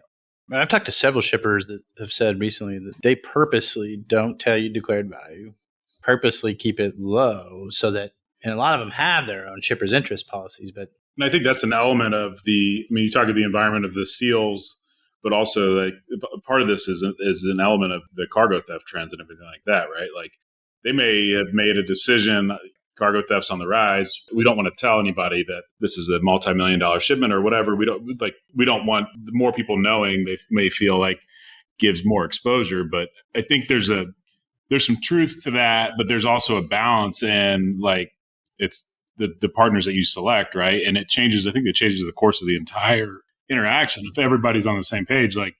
I've talked to several shippers that have said recently that they purposely don't tell you declared value, purposely keep it low so that, and a lot of them have their own shipper's interest policies. But And I think that's an element of you talk of the environment of the seals, but also like part of this is an element of the cargo theft trends and everything like that, right? Like they may have made a decision, cargo theft's on the rise. We don't want to tell anybody that this is a multi-million-dollar shipment or whatever. We don't want more people knowing. They may feel like gives more exposure, but I think there's some truth to that, but there's also a balance in like it's the partners that you select, right? And it changes. I think it changes the course of the entire interaction. If everybody's on the same page, like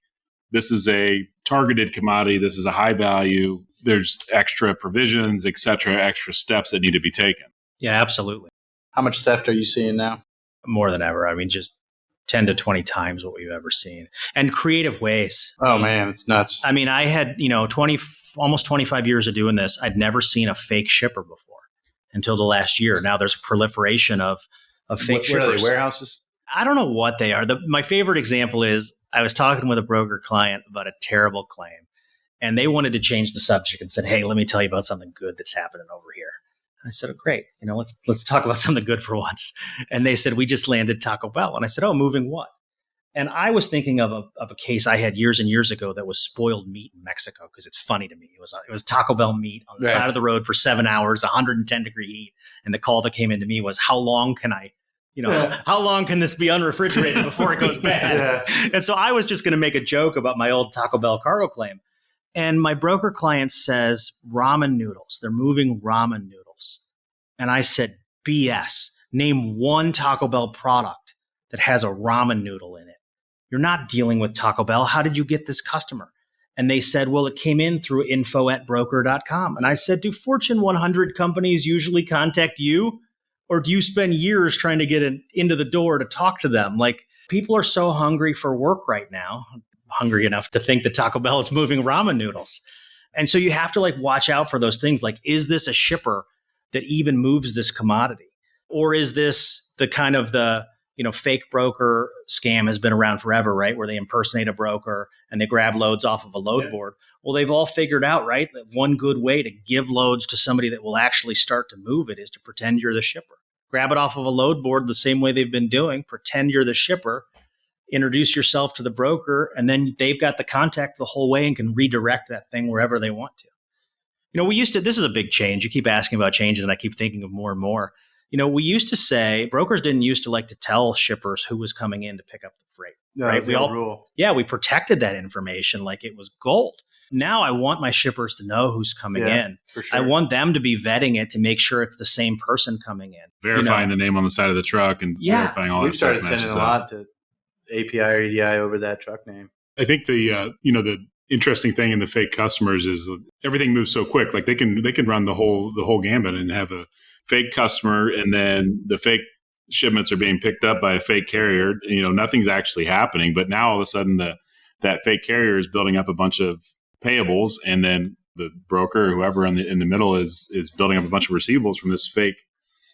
this is a targeted commodity, this is a high value. There's extra provisions, et cetera, extra steps that need to be taken. Yeah, absolutely. how much theft are you seeing now? More than ever. Just 10 to 20 times what we've ever seen, and creative ways. Oh man, it's nuts. I had, almost 25 years of doing this. I'd never seen a fake shipper before until the last year. Now there's a proliferation of fake shippers. What are they, warehouses? I don't know what they are. My favorite example is I was talking with a broker client about a terrible claim, and they wanted to change the subject and said, "Hey, let me tell you about something good that's happening over here." I said, "Oh, great. Let's talk about something good for once." And they said, "We just landed Taco Bell." And I said, "Oh, moving what?" And I was thinking of a case I had years and years ago that was spoiled meat in Mexico, because it's funny to me. It was Taco Bell meat on the side of the road for 7 hours, 110 degree heat. And the call that came into me was, how long can I How long can this be unrefrigerated before it goes bad? And so I was just going to make a joke about my old Taco Bell cargo claim. And my broker client says ramen noodles. They're moving ramen noodles. And I said, BS. Name one Taco Bell product that has a ramen noodle in it. You're not dealing with Taco Bell. How did you get this customer? And they said, well, it came in through info@broker.com. And I said, do Fortune 100 companies usually contact you? Or do you spend years trying to get into the door to talk to them? Like, people are so hungry for work right now, hungry enough to think that Taco Bell is moving ramen noodles. And so you have to watch out for those things. Like, is this a shipper that even moves this commodity? Or is this the kind of the fake broker scam has been around forever, right? Where they impersonate a broker and they grab loads off of a load board. Well, they've all figured out, right, that one good way to give loads to somebody that will actually start to move it is to pretend you're the shipper. Grab it off of a load board the same way they've been doing, pretend you're the shipper, introduce yourself to the broker, and then they've got the contact the whole way and can redirect that thing wherever they want to. This is a big change. You keep asking about changes and I keep thinking of more and more. We used to say brokers didn't used to like to tell shippers who was coming in to pick up the freight. No, right? Rule. Yeah, we protected that information like it was gold. Now I want my shippers to know who's coming in. For sure. I want them to be vetting it to make sure it's the same person coming in. Verifying the name on the side of the truck and verifying all that stuff. We've started sending a lot to API or EDI over that truck name. I think the interesting thing in the fake customers is everything moves so quick. Like they can run the whole gambit and have a fake customer, and then the fake shipments are being picked up by a fake carrier. Nothing's actually happening, but now all of a sudden that fake carrier is building up a bunch of payables, and then the broker or whoever in the middle is building up a bunch of receivables from this fake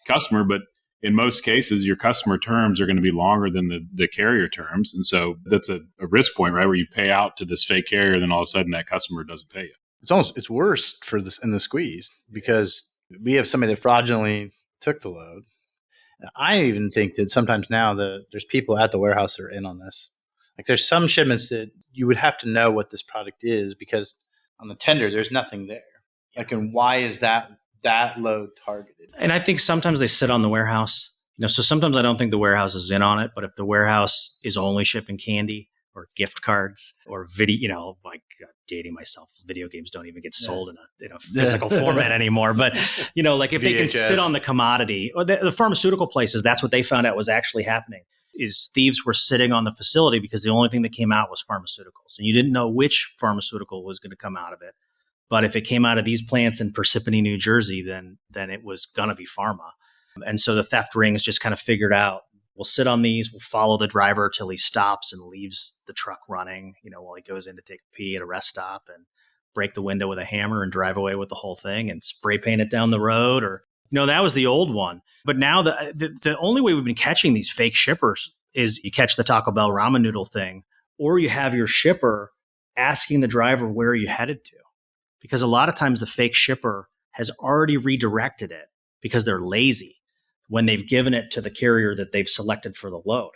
customer. But in most cases, your customer terms are going to be longer than the carrier terms, and so that's a risk point, right, where you pay out to this fake carrier, then all of a sudden that customer doesn't pay you. It's worse for this in the squeeze because we have somebody that fraudulently took the load. I even think that sometimes now there's people at the warehouse that are in on this. Like, there's some shipments that you would have to know what this product is because on the tender, there's nothing there. Like, and why is that load targeted? And I think sometimes they sit on the warehouse. So sometimes I don't think the warehouse is in on it, but if the warehouse is only shipping candy or gift cards or video, dating myself, video games don't even get sold in a physical format anymore. But, if VHS. they can sit on the commodity, or the pharmaceutical places, that's what they found out was actually happening, is thieves were sitting on the facility because the only thing that came out was pharmaceuticals. And you didn't know which pharmaceutical was going to come out of it. But if it came out of these plants in Parsippany, New Jersey, then it was going to be pharma. And so the theft rings just kind of figured out, we'll sit on these, we'll follow the driver till he stops and leaves the truck running, while he goes in to take a pee at a rest stop, and break the window with a hammer and drive away with the whole thing and spray paint it down the road. Or, that was the old one. But now the only way we've been catching these fake shippers is you catch the Taco Bell ramen noodle thing, or you have your shipper asking the driver, where are you headed to? Because a lot of times the fake shipper has already redirected it because they're lazy when they've given it to the carrier that they've selected for the load.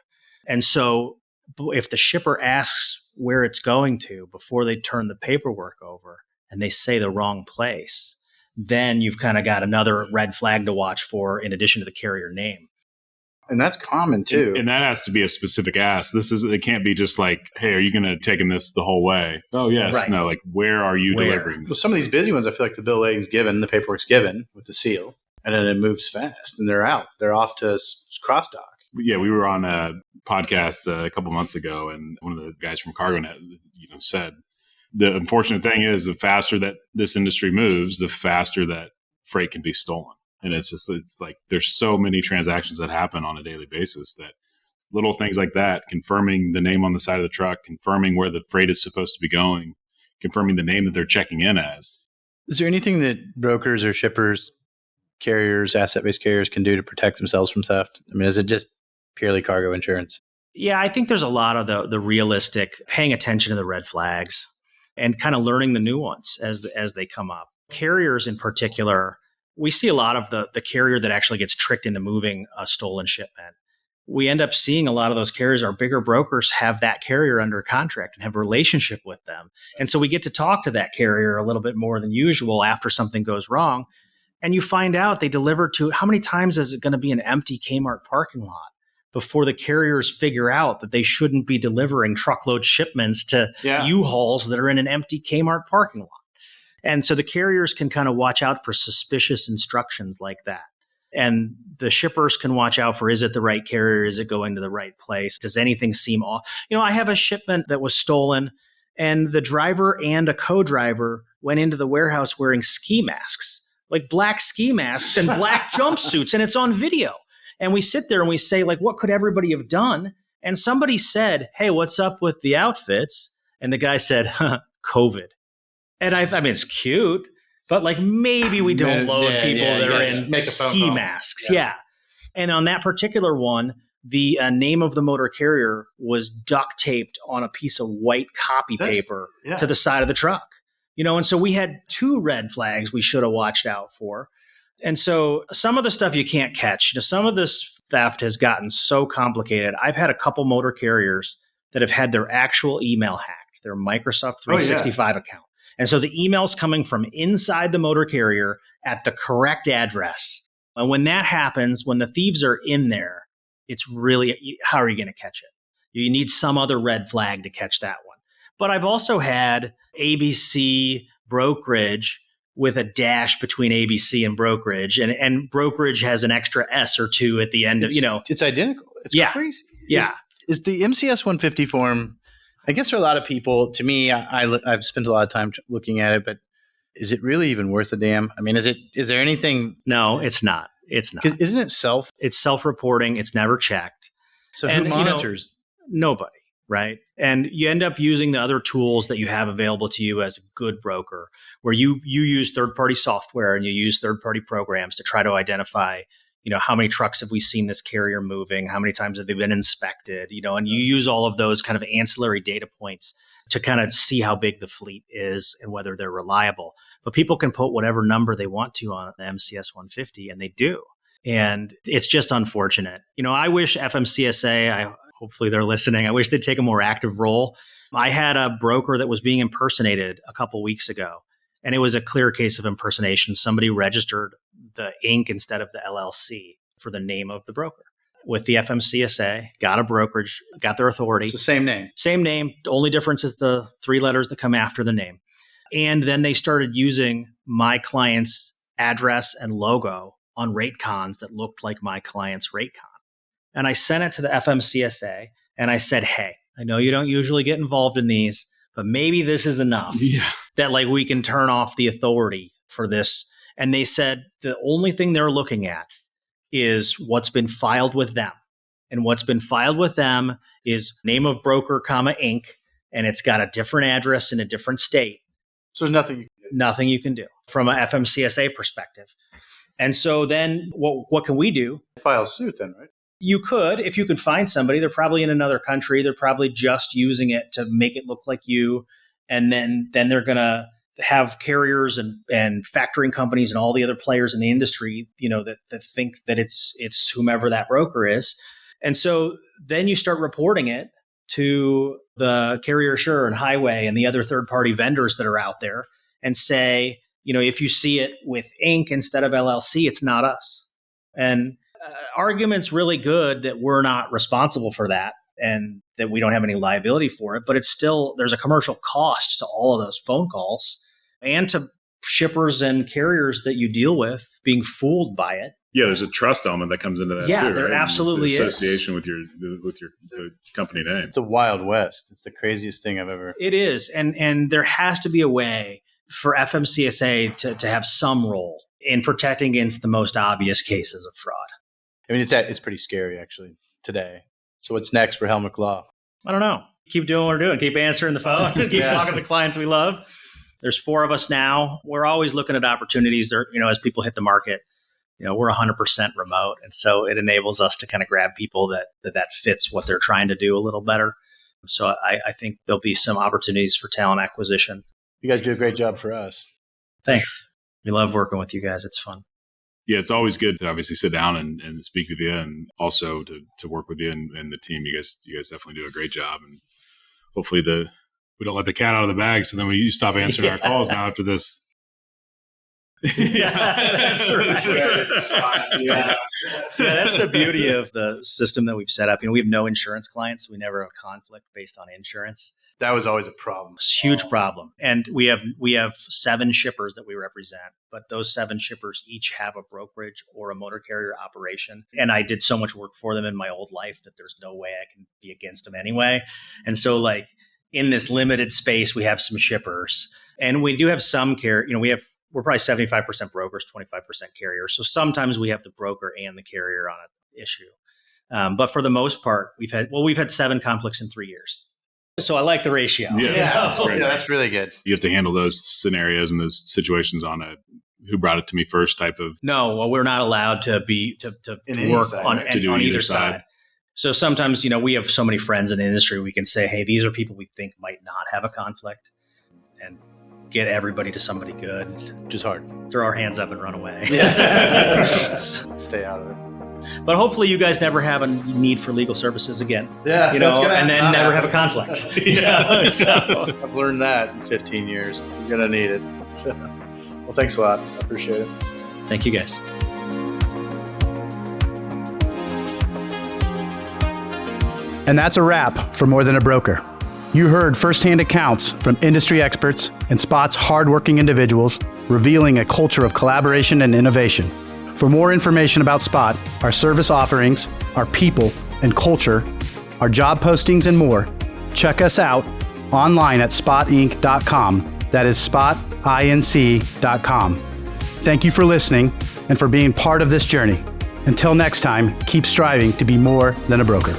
And so if the shipper asks where it's going to before they turn the paperwork over and they say the wrong place, then you've kind of got another red flag to watch for in addition to the carrier name. And that's common too. And that has to be a specific ask. It can't be just like, hey, are you going to take this the whole way? Oh, yes. Right. No, like, where are you delivering this? Well, some of these busy ones, I feel like the bill of lading's given, the paperwork's given with the seal, and then it moves fast and they're out. They're off to cross dock. Yeah, we were on a podcast a couple months ago, and one of the guys from CargoNet, said the unfortunate thing is the faster that this industry moves, the faster that freight can be stolen. And it's like there's so many transactions that happen on a daily basis that little things like that, confirming the name on the side of the truck, confirming where the freight is supposed to be going, confirming the name that they're checking in as. Is there anything that brokers or shippers, carriers, asset-based carriers can do to protect themselves from theft? I mean, is it just purely cargo insurance? Yeah, I think there's a lot of the realistic paying attention to the red flags and kind of learning the nuance as they come up. Carriers in particular, we see a lot of the carrier that actually gets tricked into moving a stolen shipment. We end up seeing a lot of those carriers, our bigger brokers have that carrier under contract and have a relationship with them. And so we get to talk to that carrier a little bit more than usual after something goes wrong. And you find out they deliver to, how many times is it going to be an empty Kmart parking lot? before the carriers figure out that they shouldn't be delivering truckload shipments to U-Hauls that are in an empty Kmart parking lot. And so the carriers can kind of watch out for suspicious instructions like that. And the shippers can watch out for, is it the right carrier? Is it going to the right place? Does anything seem off? I have a shipment that was stolen, and the driver and a co-driver went into the warehouse wearing ski masks, like black ski masks and black jumpsuits, and it's on video. And we sit there and we say, like, what could everybody have done? And somebody said, hey, what's up with the outfits? And the guy said, COVID. And I mean, it's cute, but like maybe we don't load people that are in ski masks. Yeah. And on that particular one, the name of the motor carrier was duct taped on a piece of white copy paper to the side of the truck. And so we had 2 red flags we should have watched out for. And so some of the stuff you can't catch. Some of this theft has gotten so complicated. I've had a couple motor carriers that have had their actual email hacked, their Microsoft 365 account. And so the email's coming from inside the motor carrier at the correct address. And when that happens, when the thieves are in there, it's really, how are you going to catch it? You need some other red flag to catch that one. But I've also had ABC brokerage with a dash between ABC and brokerage. And brokerage has an extra S or 2 at the end of, It's identical. It's crazy. Yeah. Is the MCS 150 form, I guess for a lot of people, to me, I've spent a lot of time looking at it, but is it really even worth a damn? I mean, is there anything? No, it's not. It's not. Isn't it It's self-reporting. It's never checked. So who monitors? Nobody, right? And you end up using the other tools that you have available to you as a good broker, where you use third-party software and you use third-party programs to try to identify, how many trucks have we seen this carrier moving? How many times have they been inspected? And you use all of those kind of ancillary data points to kind of see how big the fleet is and whether they're reliable. But people can put whatever number they want to on the MCS 150, and they do. And it's just unfortunate. I wish FMCSA, hopefully they're listening, I wish they'd take a more active role. I had a broker that was being impersonated a couple weeks ago, and it was a clear case of impersonation. Somebody registered the Inc. instead of the LLC for the name of the broker with the FMCSA, got a brokerage, got their authority. It's the same name. Same name. The only difference is the 3 letters that come after the name. And then they started using my client's address and logo on rate cons that looked like my client's rate con. And I sent it to the FMCSA and I said, hey, I know you don't usually get involved in these, but maybe this is enough that like we can turn off the authority for this. And they said the only thing they're looking at is what's been filed with them. And what's been filed with them is name of broker, Inc. And it's got a different address in a different state. So there's nothing you can do from an FMCSA perspective. And so then what can we do? File suit then, right? You could, if you could find somebody. They're probably in another country. They're probably just using it to make it look like you. And then they're going to have carriers and factoring companies and all the other players in the industry, that think that it's whomever that broker is. And so then you start reporting it to the carrier sure and highway and the other third-party vendors that are out there and say, if you see it with Inc. instead of LLC, it's not us. And argument's really good that we're not responsible for that and that we don't have any liability for it, but it's still, there's a commercial cost to all of those phone calls and to shippers and carriers that you deal with being fooled by it. Yeah, there's a trust element that comes into that too. Yeah, there absolutely is. Association with your the company name. It's a Wild West. It's the craziest thing I've ever. It is, and there has to be a way for FMCSA to have some role in protecting against the most obvious cases of fraud. I mean, it's pretty scary actually today. So what's next for Helmreich Law? I don't know. Keep doing what we're doing. Keep answering the phone. Keep talking to the clients we love. There's 4 of us now. We're always looking at opportunities there, as people hit the market. We're 100% remote. And so it enables us to kind of grab people that fits what they're trying to do a little better. So I think there'll be some opportunities for talent acquisition. You guys do a great job for us. Thanks. We love working with you guys. It's fun. Yeah, it's always good to obviously sit down and speak with you, and also to work with you and the team. You guys definitely do a great job, and hopefully we don't let the cat out of the bag. So then you stop answering our calls now after this. Yeah, that's right. Yeah. Yeah, that's the beauty of the system that we've set up. We have no insurance clients. We never have conflict based on insurance. That was always a problem. It's a huge problem. And we have 7 shippers that we represent, but those 7 shippers each have a brokerage or a motor carrier operation. And I did so much work for them in my old life that there's no way I can be against them anyway. And so like in this limited space, we have some shippers and we do have some we're probably 75% brokers, 25% carriers. So sometimes we have the broker and the carrier on an issue. But for the most part, we've had 7 conflicts in 3 years. So I like the ratio. That's really good. You have to handle those scenarios and those situations on a who brought it to me first type of. No, well, we're not allowed to work on either side. So sometimes, we have so many friends in the industry, we can say, hey, these are people we think might not have a conflict, and get everybody to somebody good. Which is hard. Throw our hands up and run away. Yeah. Stay out of it. But hopefully you guys never have a need for legal services again. Yeah. And then never have a conflict. So I've learned that in 15 years. You're going to need it. So, well, thanks a lot. I appreciate it. Thank you guys. And that's a wrap for More Than a Broker. You heard firsthand accounts from industry experts and Spot's hardworking individuals, revealing a culture of collaboration and innovation. For more information about Spot, our service offerings, our people and culture, our job postings, and more, check us out online at spotinc.com. That is spotinc.com. Thank you for listening and for being part of this journey. Until next time, keep striving to be more than a broker.